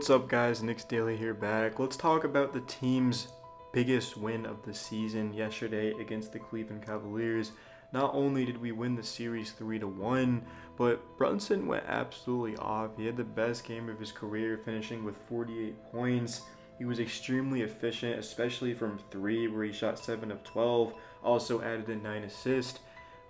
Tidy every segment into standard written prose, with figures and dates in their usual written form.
What's up, guys? Knicks Daily here back. Let's talk about the team's biggest win of the season yesterday against the Cleveland Cavaliers. Not only did we win the series 3-1, but Brunson went absolutely off. He had the best game of his career, finishing with 48 points. He was extremely efficient, especially from 3, where he shot 7 of 12, also added in 9 assists.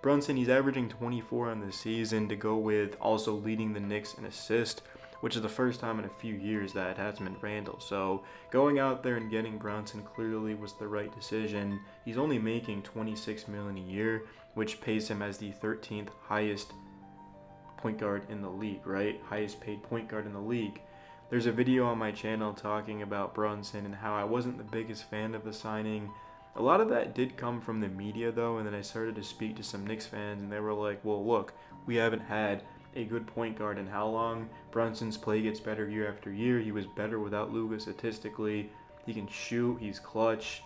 Brunson, he's averaging 24 on the season to go with also leading the Knicks in assists, which is the first time in a few years that it hasn't been Randall. So going out there and getting Brunson clearly was the right decision. He's only making $26 million a year, which pays him as the 13th highest point guard in the league, right? Highest paid point guard in the league. There's a video on my channel talking about Brunson and how I wasn't the biggest fan of the signing. A lot of that did come from the media though, and then I started to speak to some Knicks fans and they were like, well, look, we haven't had a good point guard in how long? Brunson's play gets better year after year. He was better without Luka statistically. He can shoot. He's clutch.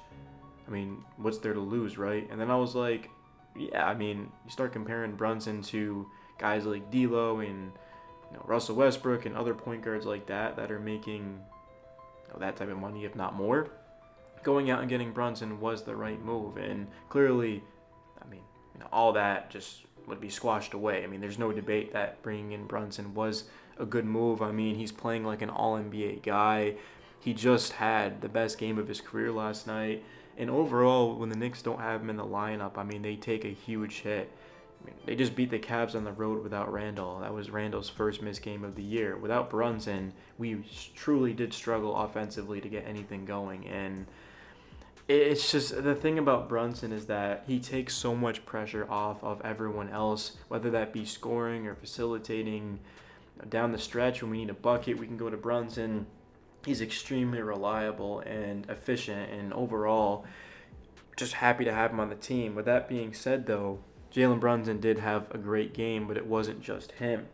I mean, what's there to lose, right? And then I was like, yeah, I mean, you start comparing Brunson to guys like D'Lo and Russell Westbrook and other point guards like that are making that type of money, if not more. Going out and getting Brunson was the right move, and clearly, I mean, all that just would be squashed away. I mean, there's no debate that bringing in Brunson was a good move. I mean, he's playing like an all-NBA guy. He just had the best game of his career last night. And overall, when the Knicks don't have him in the lineup, I mean, they take a huge hit. I mean, they just beat the Cavs on the road without Randall. That was Randall's first missed game of the year. Without Brunson, we truly did struggle offensively to get anything going. And it's just the thing about Brunson is that he takes so much pressure off of everyone else, whether that be scoring or facilitating. Down the stretch when we need a bucket, we can go to Brunson. He's extremely reliable and efficient, and overall, just happy to have him on the team. With that being said, though, Jalen Brunson did have a great game, but it wasn't just him.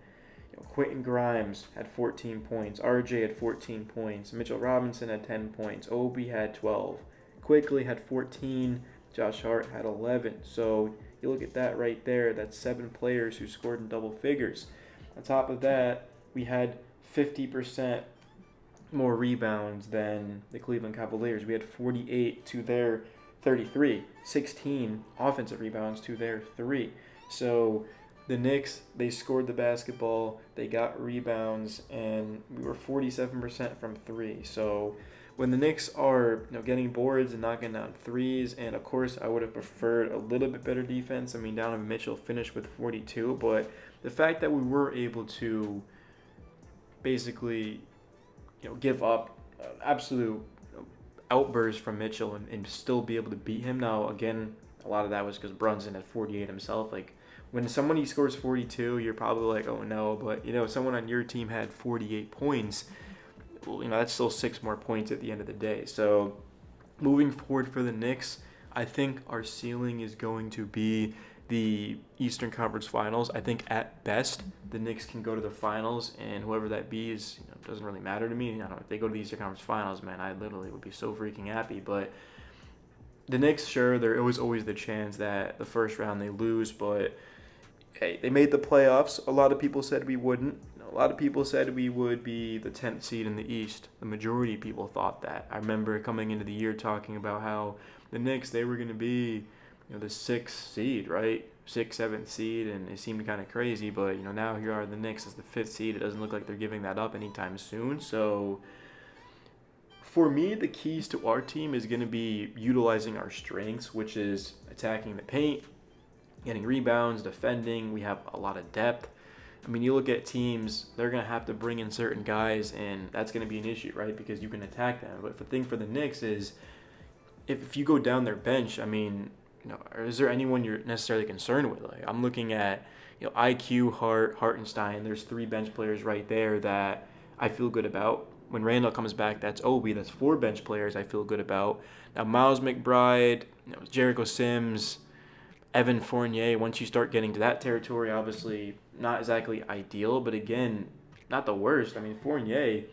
Quentin Grimes had 14 points. RJ had 14 points. Mitchell Robinson had 10 points. Obi had 12. Quickly had 14. Josh Hart had 11. So you look at that right there. That's 7 players who scored in double figures. On top of that, we had 50% more rebounds than the Cleveland Cavaliers. We had 48 to their 33. 16 offensive rebounds to their 3. So the Knicks, they scored the basketball, they got rebounds, and we were 47% from 3. So when the Knicks are getting boards and knocking down threes, and of course I would have preferred a little bit better defense. I mean, Donovan Mitchell finished with 42, but the fact that we were able to basically give up absolute outbursts from Mitchell and still be able to beat him. Now again, a lot of that was because Brunson had 48 himself. Like when somebody scores 42, you're probably like, oh no, but someone on your team had 48 points. That's still 6 more points at the end of the day. So moving forward for the Knicks, I think our ceiling is going to be the Eastern Conference Finals. I think at best the Knicks can go to the finals, and whoever that be is doesn't really matter to me. If they go to the Eastern Conference Finals, man, I literally would be so freaking happy. But the Knicks, sure, there was always the chance that the first round they lose, but hey, they made the playoffs. A lot of people said we wouldn't. A lot of people said we would be the 10th seed in the East. The majority of people thought that. I remember coming into the year talking about how the Knicks, they were going to be the 6th seed, right? 6th, 7th seed, and it seemed kind of crazy. But, now here are the Knicks as the 5th seed. It doesn't look like they're giving that up anytime soon. So for me, the keys to our team is going to be utilizing our strengths, which is attacking the paint, getting rebounds, defending. We have a lot of depth. I mean, you look at teams, they're going to have to bring in certain guys, and that's going to be an issue, right? Because you can attack them. But the thing for the Knicks is if you go down their bench, I mean, is there anyone you're necessarily concerned with? Like, I'm looking at, IQ, Hart, Hartenstein. There's 3 bench players right there that I feel good about. When Randall comes back, that's Obi. That's 4 bench players I feel good about. Now, Miles McBride, Jericho Sims, Evan Fournier, once you start getting to that territory, obviously not exactly ideal, but again, not the worst. I mean, Fournier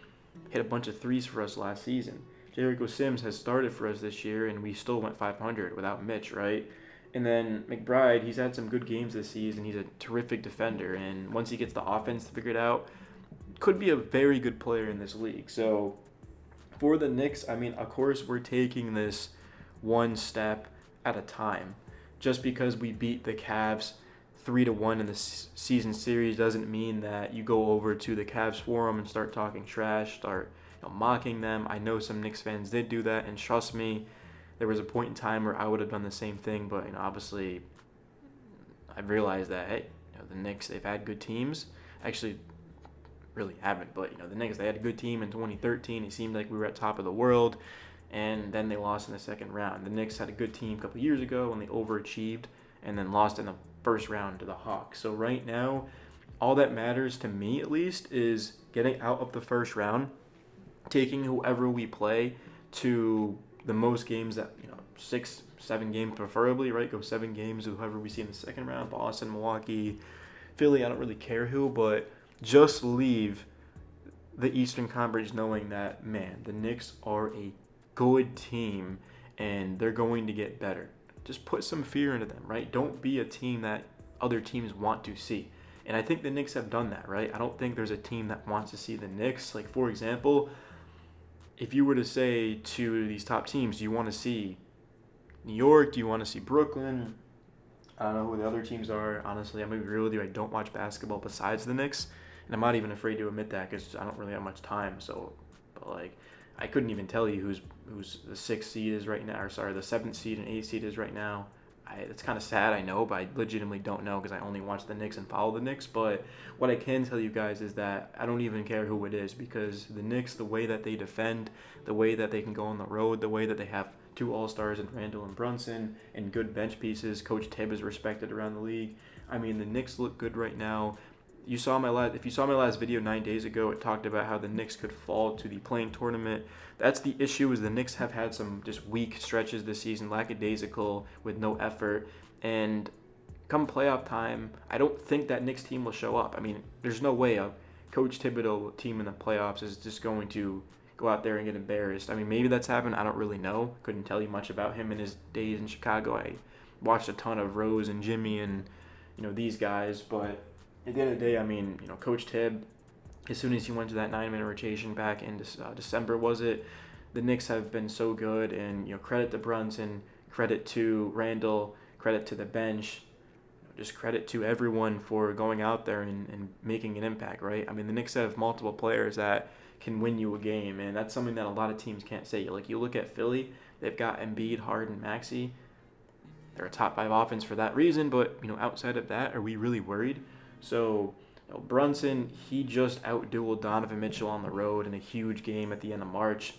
hit a bunch of threes for us last season. Jericho Sims has started for us this year, and we still went 500 without Mitch, right? And then McBride, he's had some good games this season. He's a terrific defender, and once he gets the offense figured out, could be a very good player in this league. So for the Knicks, I mean, of course, we're taking this one step at a time. Just because we beat the Cavs 3-1 in the season series doesn't mean that you go over to the Cavs forum and start talking trash, start mocking them. I know some Knicks fans did do that, and trust me, there was a point in time where I would have done the same thing. But obviously, I've realized that hey, the Knicks, they've had good teams. Actually, really haven't, but the Knicks, they had a good team in 2013. It seemed like we were at top of the world, and then they lost in the second round. The Knicks had a good team a couple years ago when they overachieved and then lost in the first round to the Hawks. So right now, all that matters to me at least is getting out of the first round, taking whoever we play to the most games that 6, 7 games preferably, right? Go 7 games with whoever we see in the second round. Boston, Milwaukee, Philly, I don't really care who, but just leave the Eastern Conference knowing that, man, the Knicks are a good team and they're going to get better. Just put some fear into them, right? Don't be a team that other teams want to see. And I think the Knicks have done that, right? I don't think there's a team that wants to see the Knicks. Like, for example, if you were to say to these top teams, do you want to see New York? Do you want to see Brooklyn? I don't know who the other teams are. Honestly, I'm going to be real with you. I don't watch basketball besides the Knicks. And I'm not even afraid to admit that because I don't really have much time. So, but I couldn't even tell you who's the 6th seed is right now, or sorry, the 7th seed and 8th seed is right now. It's kind of sad, I know, but I legitimately don't know because I only watch the Knicks and follow the Knicks. But what I can tell you guys is that I don't even care who it is because the Knicks, the way that they defend, the way that they can go on the road, the way that they have 2 All-Stars in Randall and Brunson and good bench pieces. Coach Tibb is respected around the league. I mean, the Knicks look good right now. If you saw my last video 9 days ago, it talked about how the Knicks could fall to the play-in tournament. That's the issue, is the Knicks have had some just weak stretches this season, lackadaisical, with no effort. And come playoff time, I don't think that Knicks team will show up. I mean, there's no way a Coach Thibodeau team in the playoffs is just going to go out there and get embarrassed. I mean, maybe that's happened. I don't really know. Couldn't tell you much about him in his days in Chicago. I watched a ton of Rose and Jimmy and these guys, but at the end of the day, I mean, Coach Tibb, as soon as he went to that 9-minute rotation back in December, the Knicks have been so good. And credit to Brunson, credit to Randall, credit to the bench, just credit to everyone for going out there and making an impact, right? I mean, the Knicks have multiple players that can win you a game, and that's something that a lot of teams can't say. Like, you look at Philly, they've got Embiid, Harden, Maxey. They're a top 5 offense for that reason, but outside of that, are we really worried? So, Brunson, he just outdueled Donovan Mitchell on the road in a huge game at the end of March.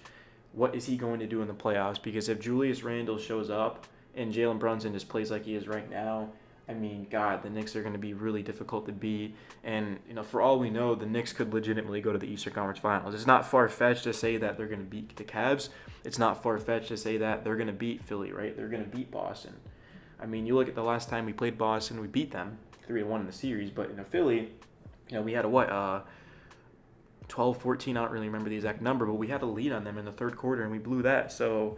What is he going to do in the playoffs? Because if Julius Randle shows up and Jalen Brunson just plays like he is right now, I mean, God, the Knicks are going to be really difficult to beat. And, for all we know, the Knicks could legitimately go to the Eastern Conference Finals. It's not far-fetched to say that they're going to beat the Cavs. It's not far-fetched to say that they're going to beat Philly, right? They're going to beat Boston. I mean, you look at the last time we played Boston, we beat them 3-1 in the series. But, Philly, we had a 12-14, I don't really remember the exact number, but we had a lead on them in the third quarter, and we blew that. So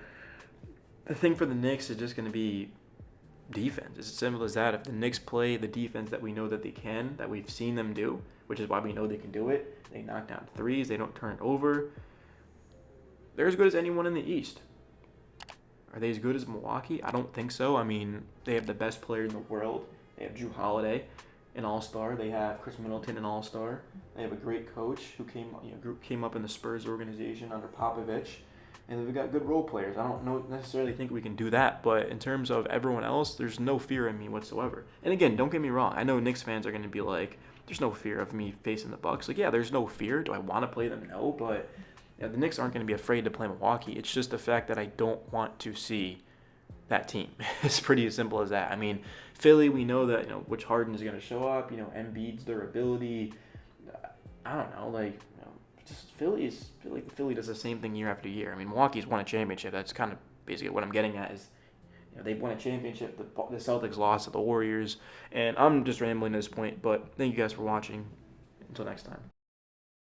the thing for the Knicks is just going to be defense. It's as simple as that. If the Knicks play the defense that we know that they can, that we've seen them do, which is why we know they can do it, they knock down threes, they don't turn it over, they're as good as anyone in the East. Are they as good as Milwaukee? I don't think so. I mean, they have the best player in the world. They have Drew Holiday, an all-star. They have Chris Middleton, an all-star. They have a great coach who came up in the Spurs organization under Popovich. And they've got good role players. I don't necessarily think we can do that, but in terms of everyone else, there's no fear in me whatsoever. And again, don't get me wrong. I know Knicks fans are going to be like, there's no fear of me facing the Bucks. Like, yeah, there's no fear. Do I want to play them? No, but the Knicks aren't going to be afraid to play Milwaukee. It's just the fact that I don't want to see that team. It's pretty as simple as that. I mean, Philly, we know that, which Harden is going to show up, Embiid's durability. I don't know, Philly does the same thing year after year. I mean, Milwaukee's won a championship. That's kind of basically what I'm getting at is, they've won a championship. The Celtics lost to the Warriors. And I'm just rambling at this point, but thank you guys for watching. Until next time.